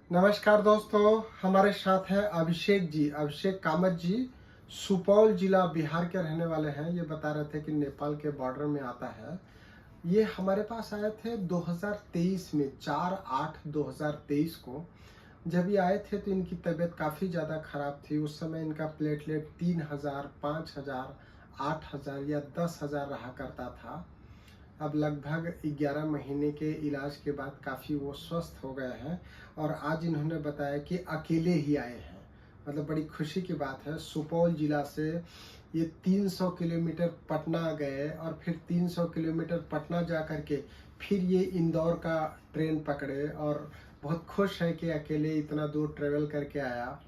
नमस्कार दोस्तों, हमारे साथ है अभिषेक जी, अभिषेक कामत जी। सुपौल जिला बिहार के रहने वाले हैं। ये बता रहे थे कि नेपाल के बॉर्डर में आता है। ये हमारे पास आए थे 2023 में, 4/8/2023 को। जब ये आए थे तो इनकी तबीयत काफ़ी ज़्यादा ख़राब थी। उस समय इनका प्लेटलेट 3000, 5000, 8000 या 10,000 रहा करता था। अब लगभग 11 महीने के इलाज के बाद काफ़ी वो स्वस्थ हो गए हैं और आज इन्होंने बताया कि अकेले ही आए हैं। मतलब बड़ी खुशी की बात है। सुपौल जिला से ये 300 किलोमीटर पटना गए और फिर 300 किलोमीटर पटना जा कर के फिर ये इंदौर का ट्रेन पकड़े और बहुत खुश है कि अकेले इतना दूर ट्रेवल करके आया।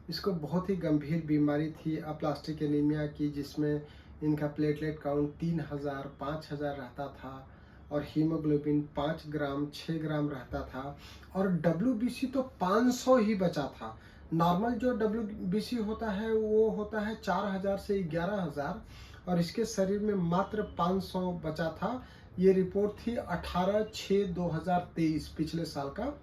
इसको बहुत ही गंभीर बीमारी थी अप्लास्टिक एनीमिया की, जिसमें इनका प्लेटलेट काउंट 3000, 5000 रहता था और हीमोग्लोबिन 5 ग्राम 6 ग्राम रहता था और डब्ल्यूबीसी तो 500 ही बचा था। नॉर्मल जो डब्ल्यूबीसी होता है वो होता है 4000 से 11000 और इसके शरीर में मात्र 500 बचा था। ये रिपोर्ट थी 18/6/2023, पिछले साल का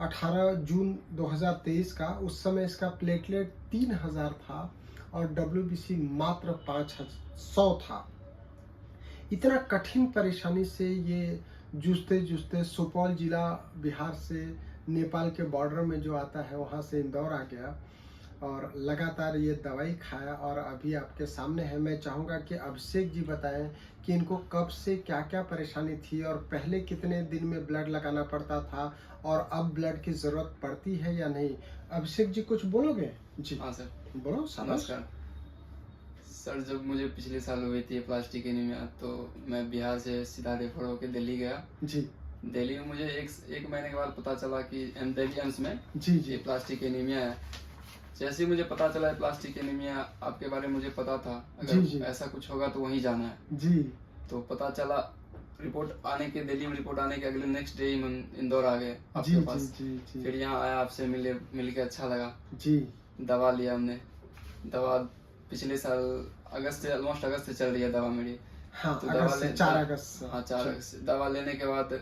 18 जून 2023 का। उस समय इसका प्लेटलेट 3000 था और डब्ल्यूबीसी मात्र 500 था। इतना कठिन परेशानी से ये जूझते जूझते सुपौल जिला बिहार से नेपाल के बॉर्डर में जो आता है वहाँ से इंदौर आ गया और लगातार ये दवाई खाया और अभी आपके सामने है। मैं चाहूँगा कि अभिषेक जी बताएं कि इनको कब से क्या क्या परेशानी थी और पहले कितने दिन में ब्लड लगाना पड़ता था और अब ब्लड की ज़रूरत पड़ती है या नहीं। अभिषेक जी कुछ बोलोगे? जी हाँ सर। बोलो। नमस्कार सर। जब मुझे पिछले साल हुई थी प्लास्टिक एनीमिया तो मैं बिहार से सीधा रेफर होकर दिल्ली गया। जी दिल्ली में मुझे एक महीने के बाद पता चला कि दिल्ली एम्स में जी जी ये प्लास्टिक एनीमिया है। जैसे ही मुझे पता चला प्लास्टिक एनीमिया आपके बारे में मुझे पता था, जी जी अगर ऐसा कुछ होगा तो वहीं जाना है। जी तो पता चला रिपोर्ट आने के दिल्ली में रिपोर्ट आने के अगले नेक्स्ट डे ही हम इंदौर आ गए जी आपके जी पास। जी जी फिर यहाँ आया, आपसे मिल के अच्छा लगा। जी दवा लिया हमने। दवा पिछले साल अगस्त से, ऑलमोस्ट अगस्त से चल रही है दवा मेरी। हाँ, तो अगस्त से 4 अगस्त से। हाँ, 4 अगस्त से दवा लेने के बाद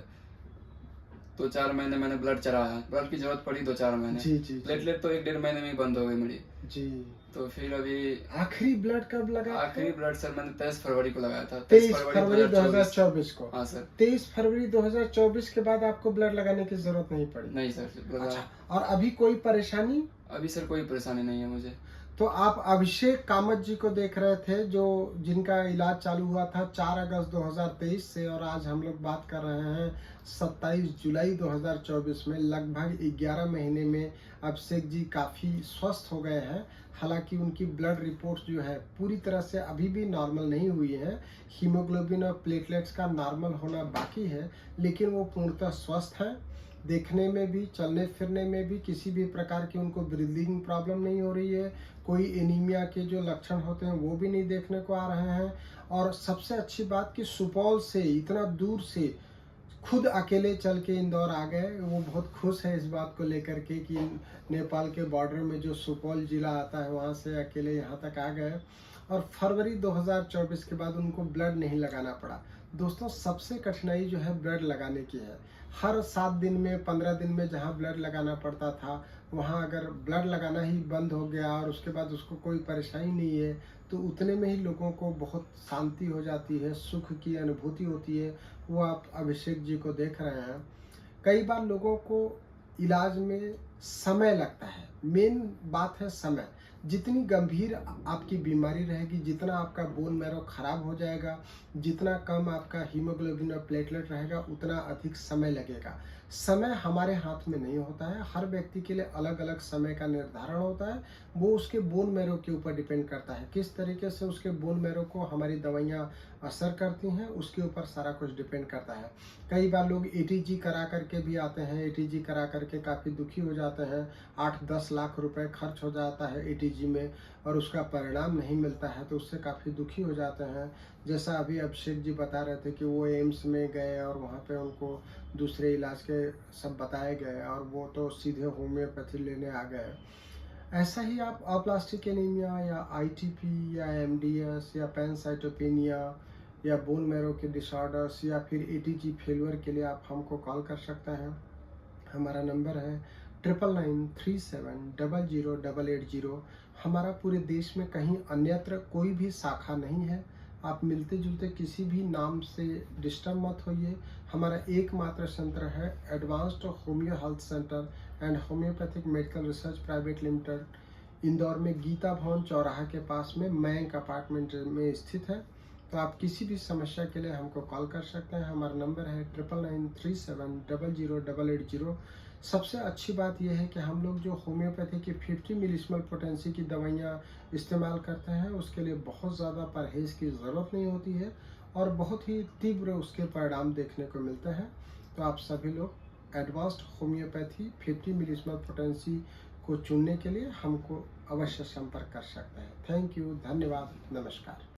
2-4 महीने मैंने ब्लड चढ़ाया। ब्लड की जरूरत पड़ी 2-4 महीने। जी जी प्लेटलेट तो 1-1.5 महीने में ही बंद हो गई मेरी। जी। तो फिर अभी आखिरी ब्लड कब लगा? आखिरी ब्लड सर मैंने 23 फरवरी को लगाया था। 23 फरवरी 2024 को। हाँ सर। 23 फरवरी 2024 के बाद आपको ब्लड लगाने की जरूरत नहीं पड़ी? नहीं सर। अच्छा, और अभी कोई परेशानी? अभी सर कोई परेशानी नहीं है मुझे। तो आप अभिषेक कामत जी को देख रहे थे जो जिनका इलाज चालू हुआ था 4 अगस्त 2023 से और आज हम लोग बात कर रहे हैं 27 जुलाई 2024 में। लगभग 11 महीने में अभिषेक जी काफ़ी स्वस्थ हो गए हैं। हालांकि उनकी ब्लड रिपोर्ट्स जो है पूरी तरह से अभी भी नॉर्मल नहीं हुई है। हीमोग्लोबिन और प्लेटलेट्स का नॉर्मल होना बाकी है, लेकिन वो पूर्णतः स्वस्थ हैं। देखने में भी, चलने फिरने में भी किसी भी प्रकार की उनको ब्रीदिंग प्रॉब्लम नहीं हो रही है। कोई एनीमिया के जो लक्षण होते हैं वो भी नहीं देखने को आ रहे हैं। और सबसे अच्छी बात कि सुपौल से इतना दूर से खुद अकेले चल के इंदौर आ गए। वो बहुत खुश है इस बात को लेकर के कि नेपाल के बॉर्डर में जो सुपौल जिला आता है वहाँ से अकेले यहाँ तक आ गए और फरवरी 2024 के बाद उनको ब्लड नहीं लगाना पड़ा। दोस्तों, सबसे कठिनाई जो है ब्लड लगाने की है। हर 7 दिन में, 15 दिन में जहाँ ब्लड लगाना पड़ता था वहाँ अगर ब्लड लगाना ही बंद हो गया और उसके बाद उसको कोई परेशानी नहीं है तो उतने में ही लोगों को बहुत शांति हो जाती है, सुख की अनुभूति होती है। वो आप अभिषेक जी को देख रहे हैं। कई बार लोगों को इलाज में समय लगता है। मेन बात है समय। जितनी गंभीर आपकी बीमारी रहेगी, जितना आपका बोन मैरो खराब हो जाएगा, जितना कम आपका हीमोग्लोबिन और प्लेटलेट रहेगा, उतना अधिक समय लगेगा। समय हमारे हाथ में नहीं होता है। हर व्यक्ति के लिए अलग अलग समय का निर्धारण होता है। वो उसके बोन मैरो के ऊपर डिपेंड करता है, किस तरीके से उसके बोन मैरो को हमारी दवाइयाँ असर करती हैं, उसके ऊपर सारा कुछ डिपेंड करता है। कई बार लोग एटीजी करा करके भी आते हैं। एटीजी करा करके काफ़ी दुखी हो जाते हैं। 8-10 लाख रुपए खर्च हो जाता है एटीजी में और उसका परिणाम नहीं मिलता है तो उससे काफ़ी दुखी हो जाते हैं। जैसा अभी अभिषेक जी बता रहे थे कि वो एम्स में गए और वहाँ पे उनको दूसरे इलाज के सब बताए गए और वो तो सीधे होम्योपैथी लेने आ गए। ऐसा ही आप अप्लास्टिक एनीमिया या आईटीपी या एमडीएस या पैनसाइटोपेनिया या बोन मैरो के डिसऑर्डर्स या फिर एटीजी फेलियर के लिए आप हमको कॉल कर सकते हैं। हमारा नंबर है 9937008880। हमारा पूरे देश में कहीं अन्यत्र कोई भी शाखा नहीं है। आप मिलते जुलते किसी भी नाम से डिस्टर्ब मत होइए। हमारा एकमात्र सेंटर है advanced homeo health centre and homeopathic medical research private limited, Indore में गीता भवन चौराहा के पास में मयंक अपार्टमेंट में स्थित है। तो आप किसी भी समस्या के लिए हमको कॉल कर सकते हैं। हमारा नंबर है 9937008880। सबसे अच्छी बात यह है कि हम लोग जो होम्योपैथी की 50 मिलीस्मल पोटेंसी की दवाइयाँ इस्तेमाल करते हैं उसके लिए बहुत ज़्यादा परहेज़ की ज़रूरत नहीं होती है और बहुत ही तीव्र उसके परिणाम देखने को मिलते हैं। तो आप सभी लोग एडवांस्ड होम्योपैथी 50 मिलीस्मल पोटेंसी को चुनने के लिए हमको अवश्य संपर्क कर सकते हैं। थैंक यू, धन्यवाद, नमस्कार।